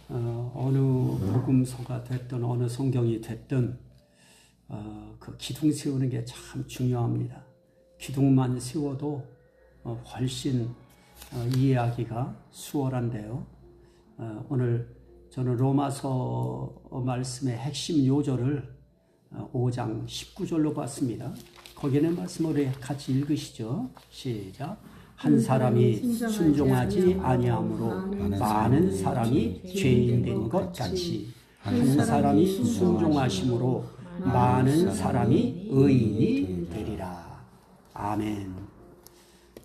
어느 복음서가 됐든 어느 성경이 됐든 그 기둥 세우는 게 참 중요합니다. 기둥만 세워도 훨씬 이해하기가 수월한데요. 오늘 저는 로마서 말씀의 핵심 요절을 5장 19절로 봤습니다. 거기는 말씀을 같이 읽으시죠. 시작. 한 사람이 순종하지 아니함으로 많은 사람이 죄인 된 것 같이 한 사람이 순종하심으로 많은 사람이 의인이 되리라. 아멘.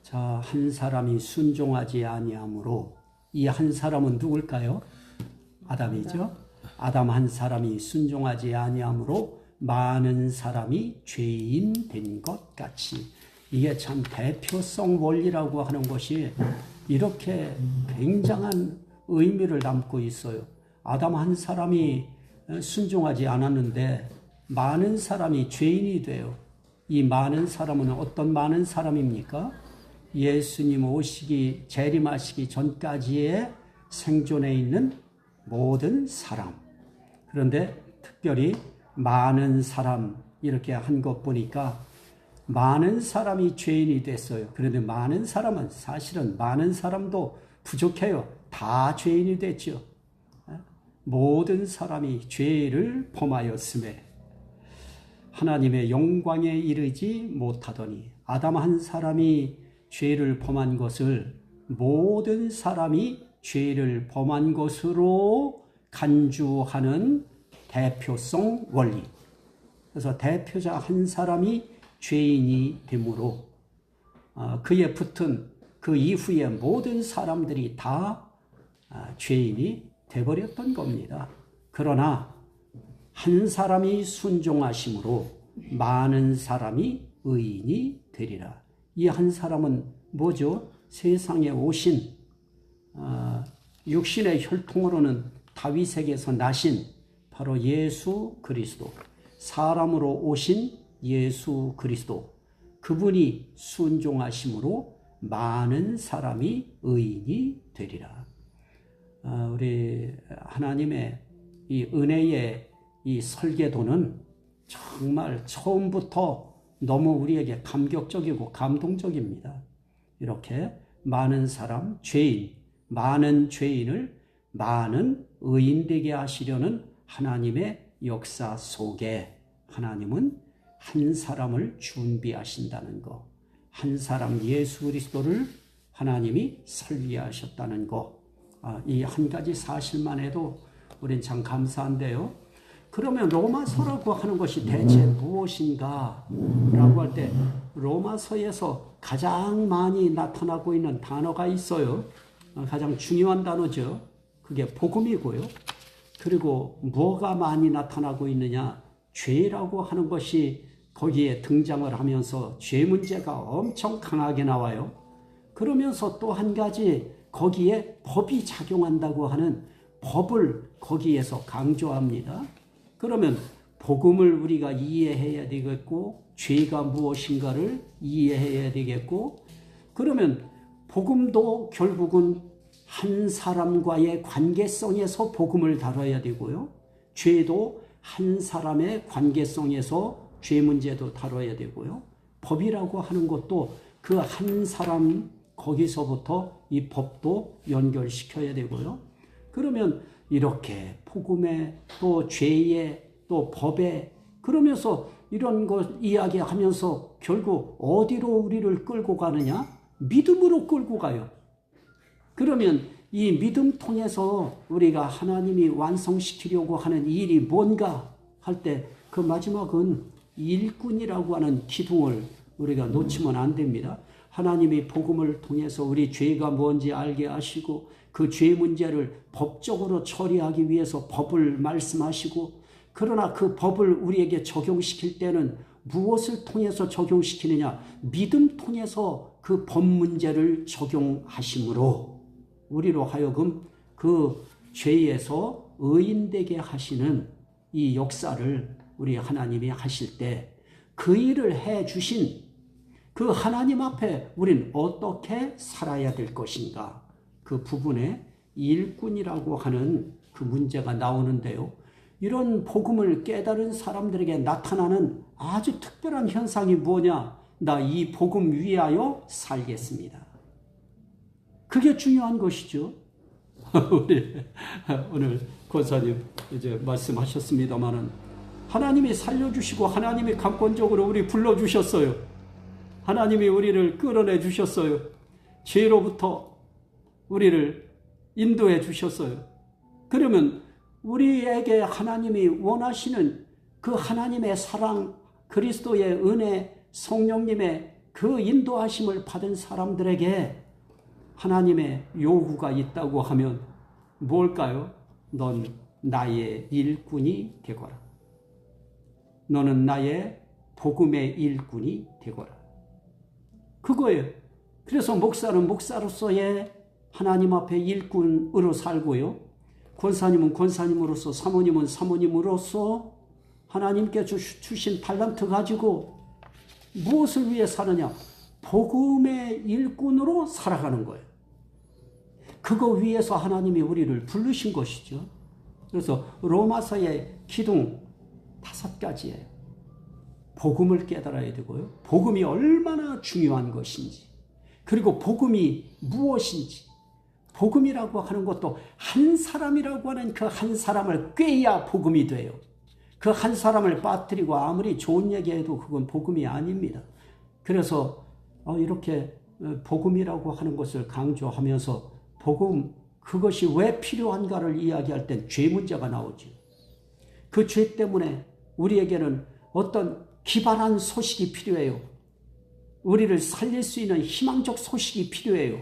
자, 한 사람이 순종하지 아니함으로, 이 한 사람은 누굴까요? 아담이죠. 아담 한 사람이 순종하지 아니함으로 많은 사람이 죄인 된 것 같이. 이게 참 대표성 원리라고 하는 것이 이렇게 굉장한 의미를 담고 있어요. 아담 한 사람이 순종하지 않았는데 많은 사람이 죄인이 돼요. 이 많은 사람은 어떤 많은 사람입니까? 예수님 오시기, 재림하시기 전까지의 생존해 있는 모든 사람. 그런데 특별히 많은 사람 이렇게 한 것 보니까 많은 사람이 죄인이 됐어요. 그런데 많은 사람은 사실은 많은 사람도 부족해요. 다 죄인이 됐죠. 모든 사람이 죄를 범하였음에 하나님의 영광에 이르지 못하더니, 아담 한 사람이 죄를 범한 것을 모든 사람이 죄를 범한 것으로 간주하는 대표성 원리. 그래서 대표자 한 사람이 죄인이 되므로 그에 붙은 그 이후에 모든 사람들이 다 죄인이 되어버렸던 겁니다. 그러나 한 사람이 순종하심으로 많은 사람이 의인이 되리라. 이 한 사람은 뭐죠? 세상에 오신 육신의 혈통으로는 다윗에게서 나신 바로 예수 그리스도, 사람으로 오신 예수 그리스도, 그분이 순종하심으로 많은 사람이 의인이 되리라. 우리 하나님의 이 은혜의 이 설계도는 정말 처음부터 너무 우리에게 감격적이고 감동적입니다. 이렇게 많은 사람, 죄인, 많은 죄인을 많은 의인 되게 하시려는 하나님의 역사 속에 하나님은 한 사람을 준비하신다는 것, 한 사람 예수 그리스도를 하나님이 설계하셨다는 것, 이 한 가지 사실만 해도 우린 참 감사한데요. 그러면 로마서라고 하는 것이 대체 무엇인가? 라고 할 때 로마서에서 가장 많이 나타나고 있는 단어가 있어요. 가장 중요한 단어죠. 그게 복음이고요. 그리고 뭐가 많이 나타나고 있느냐? 죄라고 하는 것이 거기에 등장을 하면서 죄 문제가 엄청 강하게 나와요. 그러면서 또 한 가지 거기에 법이 작용한다고 하는 법을 거기에서 강조합니다. 그러면 복음을 우리가 이해해야 되겠고, 죄가 무엇인가를 이해해야 되겠고, 그러면 복음도 결국은 한 사람과의 관계성에서 복음을 다뤄야 되고요. 죄도 한 사람의 관계성에서 죄 문제도 다뤄야 되고요. 법이라고 하는 것도 그 한 사람 거기서부터 이 법도 연결시켜야 되고요. 그러면 이렇게 복음에 또 죄에 또 법에 그러면서 이런 것 이야기하면서 결국 어디로 우리를 끌고 가느냐? 믿음으로 끌고 가요. 그러면 이 믿음 통해서 우리가 하나님이 완성시키려고 하는 일이 뭔가 할 때 그 마지막은 일꾼이라고 하는 기둥을 우리가 놓치면 안 됩니다. 하나님이 복음을 통해서 우리 죄가 뭔지 알게 하시고 그 죄 문제를 법적으로 처리하기 위해서 법을 말씀하시고, 그러나 그 법을 우리에게 적용시킬 때는 무엇을 통해서 적용시키느냐? 믿음 통해서 그 법 문제를 적용하심으로 우리로 하여금 그 죄에서 의인되게 하시는 이 역사를 우리 하나님이 하실 때 그 일을 해 주신 그 하나님 앞에 우린 어떻게 살아야 될 것인가? 그 부분에 일꾼이라고 하는 그 문제가 나오는데요. 이런 복음을 깨달은 사람들에게 나타나는 아주 특별한 현상이 뭐냐? 나 이 복음 위하여 살겠습니다. 그게 중요한 것이죠. 우리 오늘 권사님 이제 말씀하셨습니다마는 하나님이 살려주시고 하나님이 강권적으로 우리 불러주셨어요. 하나님이 우리를 끌어내 주셨어요. 죄로부터 우리를 인도해 주셨어요. 그러면 우리에게 하나님이 원하시는 그 하나님의 사랑, 그리스도의 은혜, 성령님의 그 인도하심을 받은 사람들에게 하나님의 요구가 있다고 하면 뭘까요? 넌 나의 일꾼이 되거라. 너는 나의 복음의 일꾼이 되거라. 그거예요. 그래서 목사는 목사로서의 하나님 앞에 일꾼으로 살고요. 권사님은 권사님으로서, 사모님은 사모님으로서 하나님께 주신 달란트 가지고 무엇을 위해 사느냐? 복음의 일꾼으로 살아가는 거예요. 그거 위해서 하나님이 우리를 부르신 것이죠. 그래서 로마서의 기둥 5가지예요. 복음을 깨달아야 되고요. 복음이 얼마나 중요한 것인지, 그리고 복음이 무엇인지, 복음이라고 하는 것도 한 사람이라고 하는 그 한 사람을 꿰야 복음이 돼요. 그 한 사람을 빠뜨리고 아무리 좋은 얘기해도 그건 복음이 아닙니다. 그래서 이렇게 복음이라고 하는 것을 강조하면서 복음, 그것이 왜 필요한가를 이야기할 땐 죄 문제가 나오죠. 그 죄 때문에 우리에게는 어떤 기발한 소식이 필요해요. 우리를 살릴 수 있는 희망적 소식이 필요해요.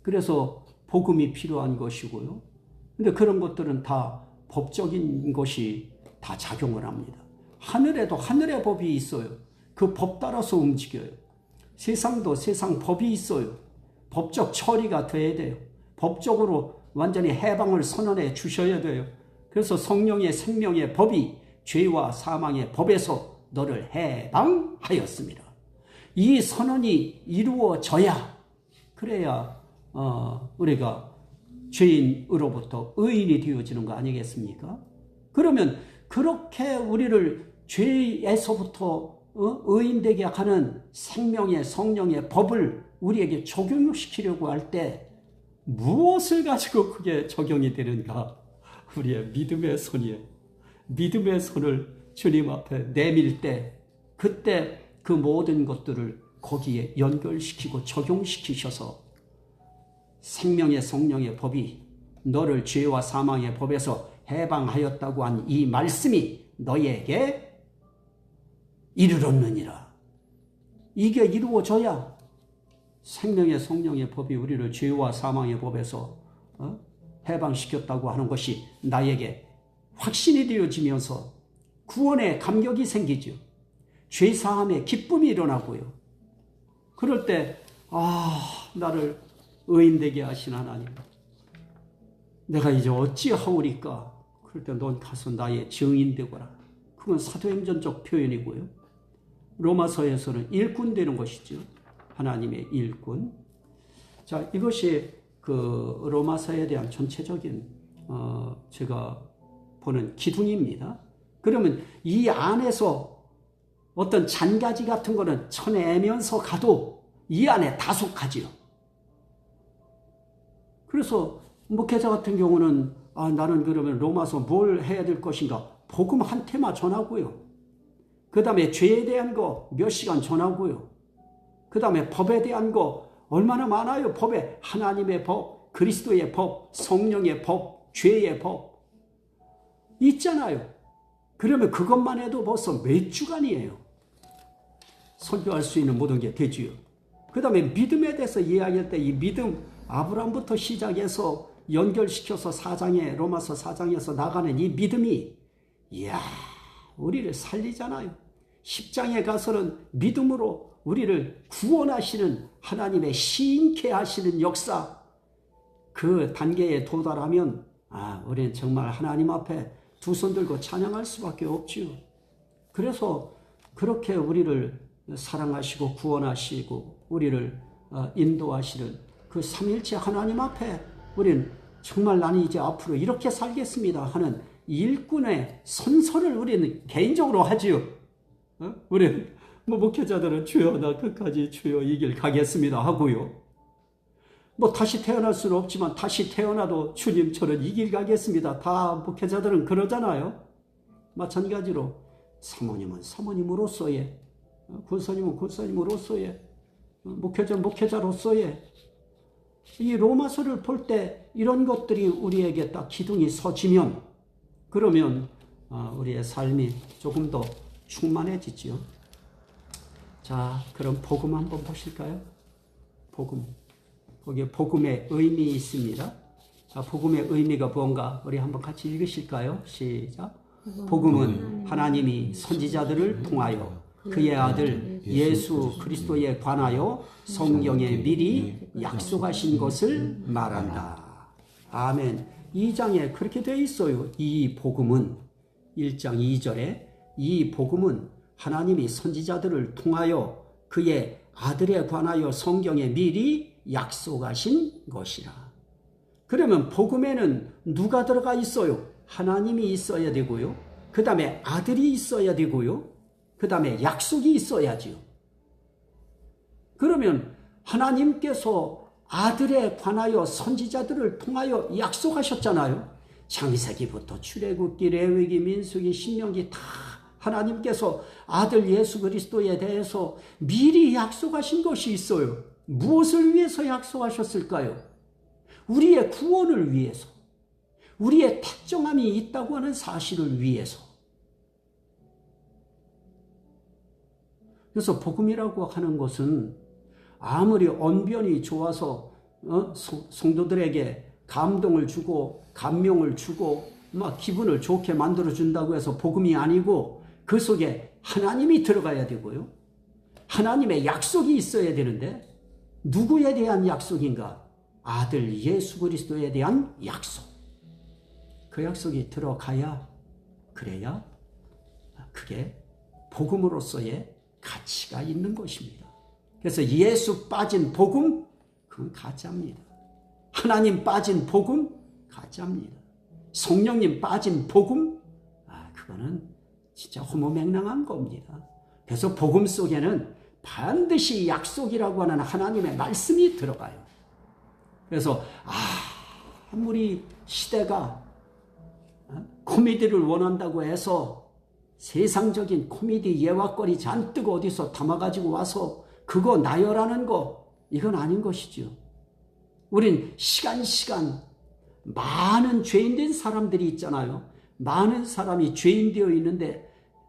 그래서 복음이 필요한 것이고요. 근데 그런 것들은 다 법적인 것이 다 작용을 합니다. 하늘에도 하늘의 법이 있어요. 그 법 따라서 움직여요. 세상도 세상 법이 있어요. 법적 처리가 돼야 돼요. 법적으로 완전히 해방을 선언해 주셔야 돼요. 그래서 성령의 생명의 법이 죄와 사망의 법에서 너를 해방하였습니다. 이 선언이 이루어져야, 그래야 우리가 죄인으로부터 의인이 되어지는 거 아니겠습니까? 그러면 그렇게 우리를 죄에서부터 의인되게 하는 생명의 성령의 법을 우리에게 적용시키려고 할 때 무엇을 가지고 그게 적용이 되는가? 우리의 믿음의 손이에요. 믿음의 손을 주님 앞에 내밀 때, 그때 그 모든 것들을 거기에 연결시키고 적용시키셔서 생명의 성령의 법이 너를 죄와 사망의 법에서 해방하였다고 한 이 말씀이 너에게 이르렀느니라. 이게 이루어져야 생명의 성령의 법이 우리를 죄와 사망의 법에서 해방시켰다고 하는 것이 나에게 확신이 되어지면서 구원의 감격이 생기죠. 죄사함의 기쁨이 일어나고요. 그럴 때 나를 의인되게 하신 하나님, 내가 이제 어찌하오리까? 그럴 때 넌 가서 나의 증인 되거라. 그건 사도행전적 표현이고요. 로마서에서는 일꾼 되는 것이죠. 하나님의 일꾼. 자, 이것이 그 로마서에 대한 전체적인 제가 보는 기둥입니다. 그러면 이 안에서 어떤 잔가지 같은 거는 쳐내면서 가도 이 안에 다속하지요. 그래서 목회자 같은 경우는 나는 그러면 로마서 뭘 해야 될 것인가? 복음 한 테마 전하고요. 그 다음에 죄에 대한 거 몇 시간 전하고요. 그 다음에 법에 대한 거 얼마나 많아요. 법에 하나님의 법, 그리스도의 법, 성령의 법, 죄의 법 있잖아요. 그러면 그것만 해도 벌써 몇 주간이에요. 설교할 수 있는 모든 게 되지요. 그 다음에 믿음에 대해서 이야기할 때 이 믿음, 아브라함부터 시작해서 연결시켜서 로마서 4장에서 나가는 이 믿음이, 이야, 우리를 살리잖아요. 10장에 가서는 믿음으로 우리를 구원하시는 하나님의 시인케 하시는 역사, 그 단계에 도달하면 우리는 정말 하나님 앞에 두 손 들고 찬양할 수밖에 없지요. 그래서 그렇게 우리를 사랑하시고 구원하시고 우리를 인도하시는 그 삼일체 하나님 앞에 우리는 정말 나는 이제 앞으로 이렇게 살겠습니다 하는 일꾼의 선서를 우리는 개인적으로 하지요. 우리 목회자들은 주여 나 끝까지 주여 이 길 가겠습니다 하고요. 다시 태어날 수는 없지만 다시 태어나도 주님처럼 이 길 가겠습니다. 다 목회자들은 그러잖아요. 마찬가지로 사모님은 사모님으로서의, 권사님은 권사님으로서의, 목회자는 목회자로서의 이 로마서를 볼 때 이런 것들이 우리에게 딱 기둥이 서지면 그러면 우리의 삶이 조금 더 충만해지지요. 자, 그럼 복음 한번 보실까요? 복음. 거기에 복음의 의미 있습니다. 자, 복음의 의미가 뭔가 우리 한번 같이 읽으실까요? 시작. 복음은 하나님이 선지자들을 통하여 그의 아들 예수 그리스도에 관하여 성경에 미리 약속하신 것을 말한다. 아멘. 2장에 그렇게 되어 있어요. 이 복음은 1장 2절에 이 복음은 하나님이 선지자들을 통하여 그의 아들에 관하여 성경에 미리 약속하신 것이라. 그러면 복음에는 누가 들어가 있어요? 하나님이 있어야 되고요. 그 다음에 아들이 있어야 되고요. 그 다음에 약속이 있어야지요. 그러면 하나님께서 아들에 관하여 선지자들을 통하여 약속하셨잖아요. 창세기부터 출애굽기, 레위기, 민수기, 신명기 다 하나님께서 아들 예수 그리스도에 대해서 미리 약속하신 것이 있어요. 무엇을 위해서 약속하셨을까요? 우리의 구원을 위해서, 우리의 택정함이 있다고 하는 사실을 위해서. 그래서 복음이라고 하는 것은 아무리 언변이 좋아서 성도들에게 감동을 주고 감명을 주고 막 기분을 좋게 만들어준다고 해서 복음이 아니고 그 속에 하나님이 들어가야 되고요. 하나님의 약속이 있어야 되는데 누구에 대한 약속인가? 아들 예수 그리스도에 대한 약속. 그 약속이 들어가야, 그래야 그게 복음으로서의 가치가 있는 것입니다. 그래서 예수 빠진 복음, 그건 가짜입니다. 하나님 빠진 복음, 가짜입니다. 성령님 빠진 복음, 그거는 진짜 허무맹랑한 겁니다. 그래서 복음 속에는 반드시 약속이라고 하는 하나님의 말씀이 들어가요. 그래서 아무리 시대가 코미디를 원한다고 해서 세상적인 코미디 예화거리 잔뜩 어디서 담아가지고 와서 그거 나열하는 거, 이건 아닌 것이죠. 우린 시간 많은 죄인된 사람들이 있잖아요. 많은 사람이 죄인되어 있는데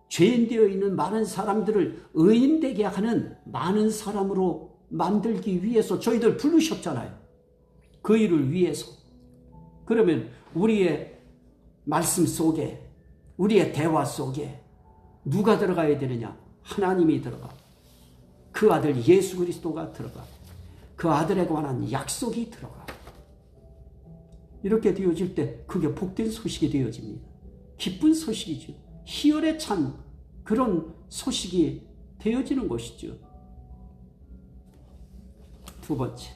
죄인되어 있는 많은 사람들을 의인되게 하는 많은 사람으로 만들기 위해서 저희들 부르셨잖아요. 그 일을 위해서. 그러면 우리의 말씀 속에, 우리의 대화 속에 누가 들어가야 되느냐? 하나님이 들어가. 그 아들 예수 그리스도가 들어가. 그 아들에 관한 약속이 들어가. 이렇게 되어질 때 그게 복된 소식이 되어집니다. 기쁜 소식이죠. 희열에 찬 그런 소식이 되어지는 것이죠. 두 번째,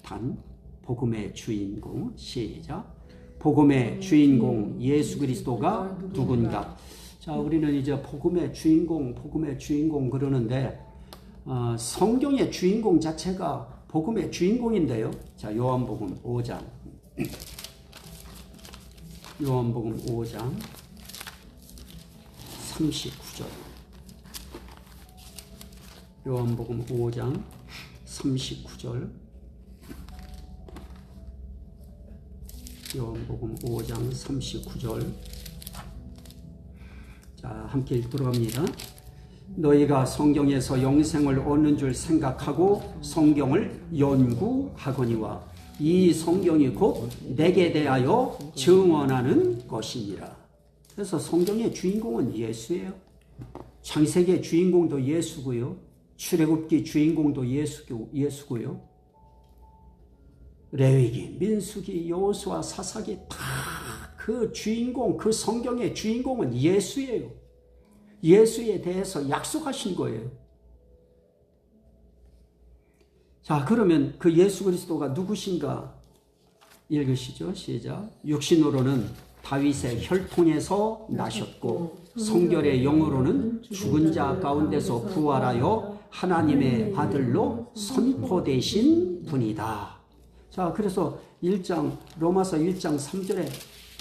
단 복음의 주인공. 시작. 복음의 주인공 예수 그리스도가 누군가? 자, 우리는 이제 복음의 주인공 그러는데 성경의 주인공 자체가 복음의 주인공인데요. 자, 요한복음 5장. 요한복음 5장 39절. 요한복음 5장 39절. 요한복음 5장 39절. 자, 함께 읽도록 합니다. 너희가 성경에서 영생을 얻는 줄 생각하고 성경을 연구하거니와 이 성경이 곧 내게 대하여 증언하는 것이니라. 그래서 성경의 주인공은 예수예요. 창세기의 주인공도 예수고요. 출애굽기 주인공도 예수고요. 레위기, 민수기, 여호수아, 사사기 다 그 주인공, 그 성경의 주인공은 예수예요. 예수에 대해서 약속하신 거예요. 자, 그러면 그 예수 그리스도가 누구신가? 읽으시죠. 시작. 육신으로는 다윗의 혈통에서 나셨고 성결의 영으로는 죽은 자 가운데서 부활하여 하나님의 아들로 선포되신 분이다. 자, 그래서 로마서 1장 3절에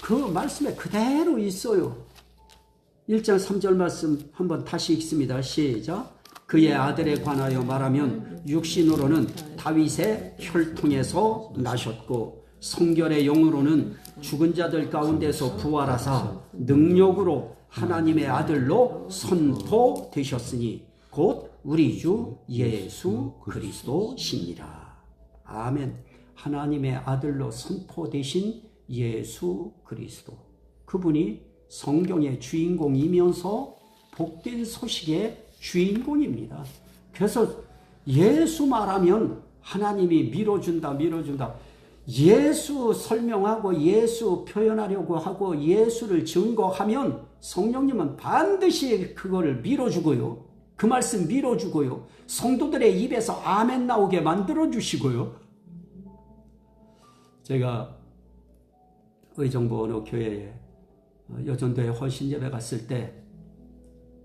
그 말씀에 그대로 있어요. 1장 3절 말씀 한번 다시 읽습니다. 시작. 그의 아들에 관하여 말하면 육신으로는 다윗의 혈통에서 나셨고 성결의 영으로는 죽은 자들 가운데서 부활하사 능력으로 하나님의 아들로 선포되셨으니 곧 우리 주 예수 그리스도시니라. 아멘. 하나님의 아들로 선포되신 예수 그리스도. 그분이 성경의 주인공이면서 복된 소식의 주인공입니다. 그래서 예수 말하면 하나님이 밀어준다. 예수 설명하고 예수 표현하려고 하고 예수를 증거하면 성령님은 반드시 그거를 밀어주고요. 그 말씀 밀어주고요. 성도들의 입에서 아멘 나오게 만들어주시고요. 제가 의정부 어느 교회에 여전도에 헌신예배 갔을 때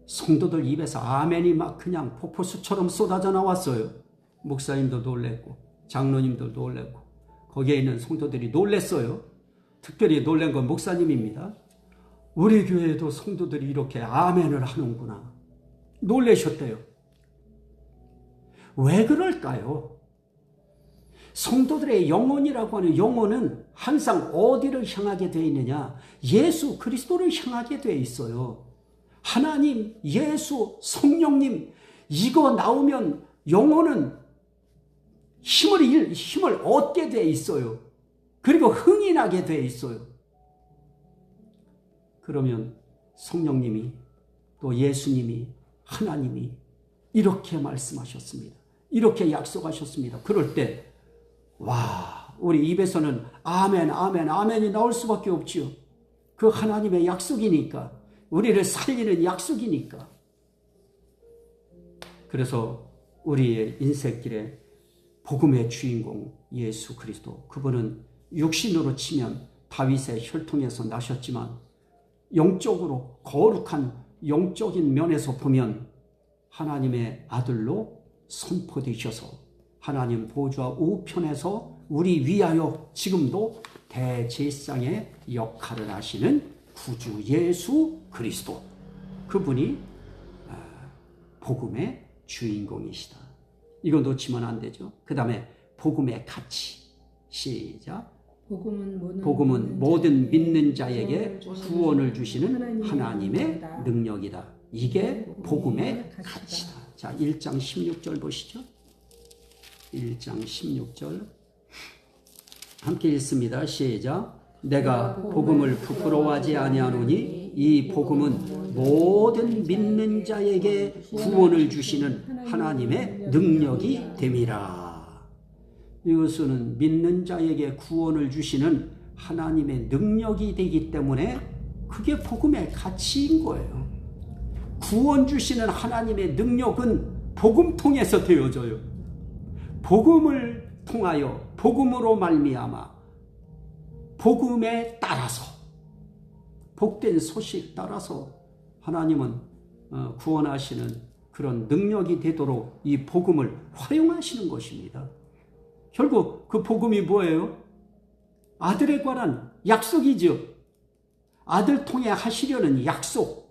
성도들 입에서 아멘이 막 그냥 폭포수처럼 쏟아져 나왔어요. 목사님도 놀랬고 장로님도 놀랬고 거기에 있는 성도들이 놀랬어요. 특별히 놀란 건 목사님입니다. 우리 교회에도 성도들이 이렇게 아멘을 하는구나. 놀라셨대요. 왜 그럴까요? 성도들의 영혼이라고 하는 영혼은 항상 어디를 향하게 되어 있느냐? 예수 그리스도를 향하게 되어 있어요. 하나님, 예수, 성령님 이거 나오면 영혼은 힘을 얻게 되어 있어요. 그리고 흥이 나게 되어 있어요. 그러면 성령님이 또 예수님이 하나님이 이렇게 말씀하셨습니다. 이렇게 약속하셨습니다. 그럴 때 와, 우리 입에서는 아멘, 아멘, 아멘이 나올 수밖에 없지요. 그 하나님의 약속이니까, 우리를 살리는 약속이니까. 그래서 우리의 인생길에 복음의 주인공 예수 그리스도, 그분은 육신으로 치면 다윗의 혈통에서 나셨지만 영적으로 거룩한 영적인 면에서 보면 하나님의 아들로 선포되셔서 하나님 보좌 우편에서 우리 위하여 지금도 대제사장의 역할을 하시는 구주 예수 그리스도, 그분이 복음의 주인공이시다. 이거 놓치면 안 되죠. 그 다음에 복음의 가치. 시작. 복음은 모든 믿는 자에게 구원을 주시는 하나님의 능력이다. 이게 복음의 가치다. 자, 1장 16절 보시죠. 1장 16절 함께 읽습니다. 시작. 내가 복음을 부끄러워하지 아니하노니 이 복음은 모든 믿는 자에게 구원을 주시는 하나님의 능력이 됨이라. 이것은 믿는 자에게 구원을 주시는 하나님의 능력이 되기 때문에 그게 복음의 가치인 거예요. 구원 주시는 하나님의 능력은 복음 통해서 되어져요. 복음을 통하여, 복음으로 말미암아, 복음에 따라서, 복된 소식 따라서 하나님은 구원하시는 그런 능력이 되도록 이 복음을 활용하시는 것입니다. 결국 그 복음이 뭐예요? 아들에 관한 약속이죠. 아들 통해 하시려는 약속,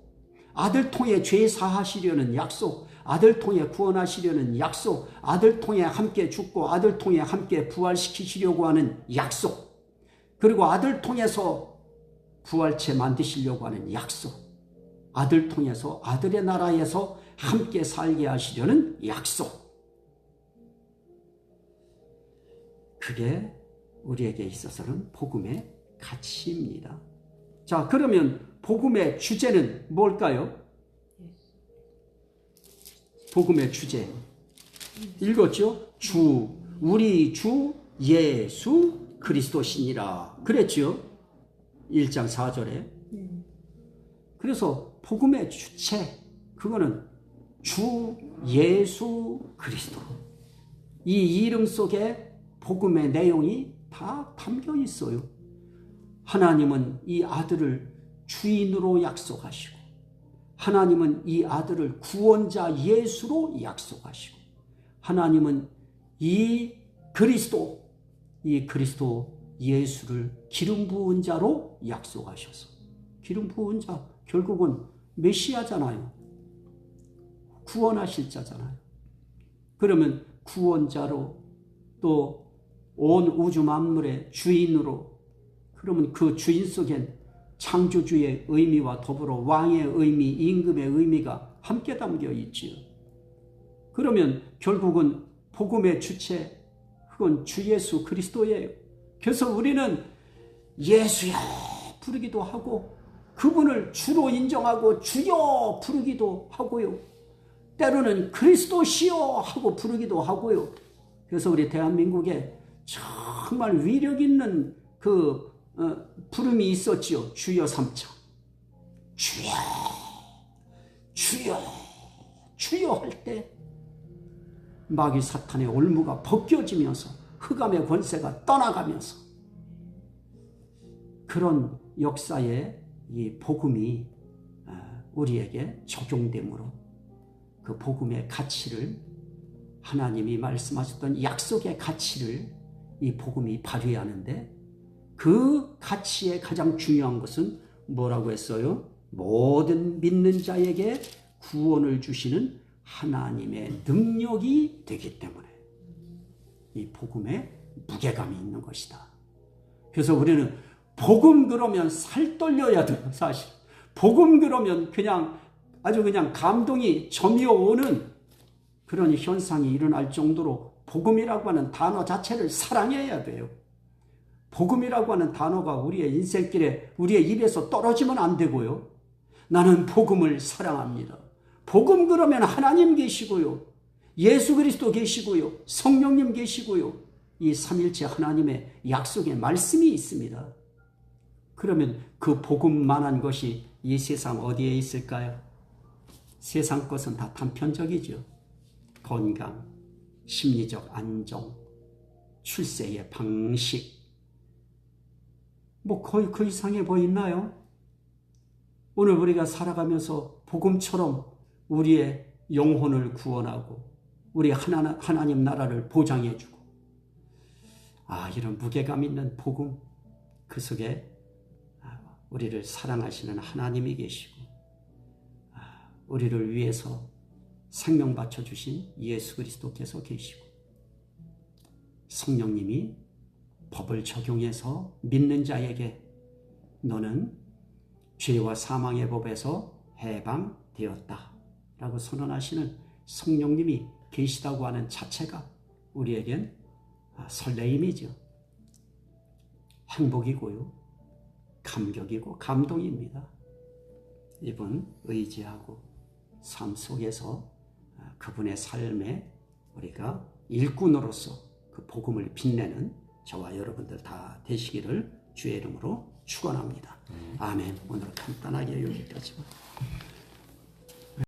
아들 통해 죄 사하시려는 약속, 아들 통해 구원하시려는 약속, 아들 통해 함께 죽고 아들 통해 함께 부활시키시려고 하는 약속, 그리고 아들 통해서 부활체 만드시려고 하는 약속, 아들 통해서 아들의 나라에서 함께 살게 하시려는 약속. 그게 우리에게 있어서는 복음의 가치입니다. 자, 그러면 복음의 주제는 뭘까요? 복음의 주제 읽었죠? 우리 주 예수 그리스도시니라 그랬죠? 1장 4절에. 그래서 복음의 주체, 그거는 주 예수 그리스도. 이 이름 속에 복음의 내용이 다 담겨 있어요. 하나님은 이 아들을 주인으로 약속하시고, 하나님은 이 아들을 구원자 예수로 약속하시고, 하나님은 이 그리스도 예수를 기름 부은 자로 약속하셔서, 기름 부은 자 결국은 메시아잖아요. 구원하실 자잖아요. 그러면 구원자로 또 온 우주 만물의 주인으로, 그러면 그 주인 속엔 창조주의 의미와 더불어 왕의 의미, 임금의 의미가 함께 담겨 있지요. 그러면 결국은 복음의 주체, 그건 주 예수 그리스도예요. 그래서 우리는 예수여 부르기도 하고, 그분을 주로 인정하고 주여 부르기도 하고요. 때로는 그리스도시여 하고 부르기도 하고요. 그래서 우리 대한민국에 정말 위력 있는 그 부름이 있었지요. 주여 3차. 주여, 주여, 주여 할 때 마귀 사탄의 올무가 벗겨지면서 흑암의 권세가 떠나가면서, 그런 역사에 이 복음이 우리에게 적용되므로 그 복음의 가치를, 하나님이 말씀하셨던 약속의 가치를 이 복음이 발휘하는데, 그 가치의 가장 중요한 것은 뭐라고 했어요? 모든 믿는 자에게 구원을 주시는 하나님의 능력이 되기 때문에 이 복음에 무게감이 있는 것이다. 그래서 우리는 복음 그러면 살 떨려야 돼요. 사실 복음 그러면 아주 그냥 감동이 저미어오는 그런 현상이 일어날 정도로 복음이라고 하는 단어 자체를 사랑해야 돼요. 복음이라고 하는 단어가 우리의 인생길에 우리의 입에서 떨어지면 안 되고요. 나는 복음을 사랑합니다. 복음 그러면 하나님 계시고요, 예수 그리스도 계시고요, 성령님 계시고요, 이 삼일체 하나님의 약속의 말씀이 있습니다. 그러면 그 복음만한 것이 이 세상 어디에 있을까요? 세상 것은 다 단편적이죠. 건강, 심리적 안정, 출세의 방식, 거의 그 이상해 보이나요? 오늘 우리가 살아가면서 복음처럼 우리의 영혼을 구원하고 우리 하나님 나라를 보장해주고, 이런 무게감 있는 복음, 그 속에 우리를 사랑하시는 하나님이 계시고, 우리를 위해서 생명 바쳐주신 예수 그리스도께서 계시고, 성령님이 법을 적용해서 믿는 자에게 너는 죄와 사망의 법에서 해방되었다 라고 선언하시는 성령님이 계시다고 하는 자체가 우리에겐 설레임이죠. 행복이고요, 감격이고 감동입니다. 이분 의지하고 삶 속에서 그분의 삶에 우리가 일꾼으로서 그 복음을 빛내는 저와 여러분들 다 되시기를 주의 이름으로 축원합니다. 아멘. 오늘 간단하게 여기까지만.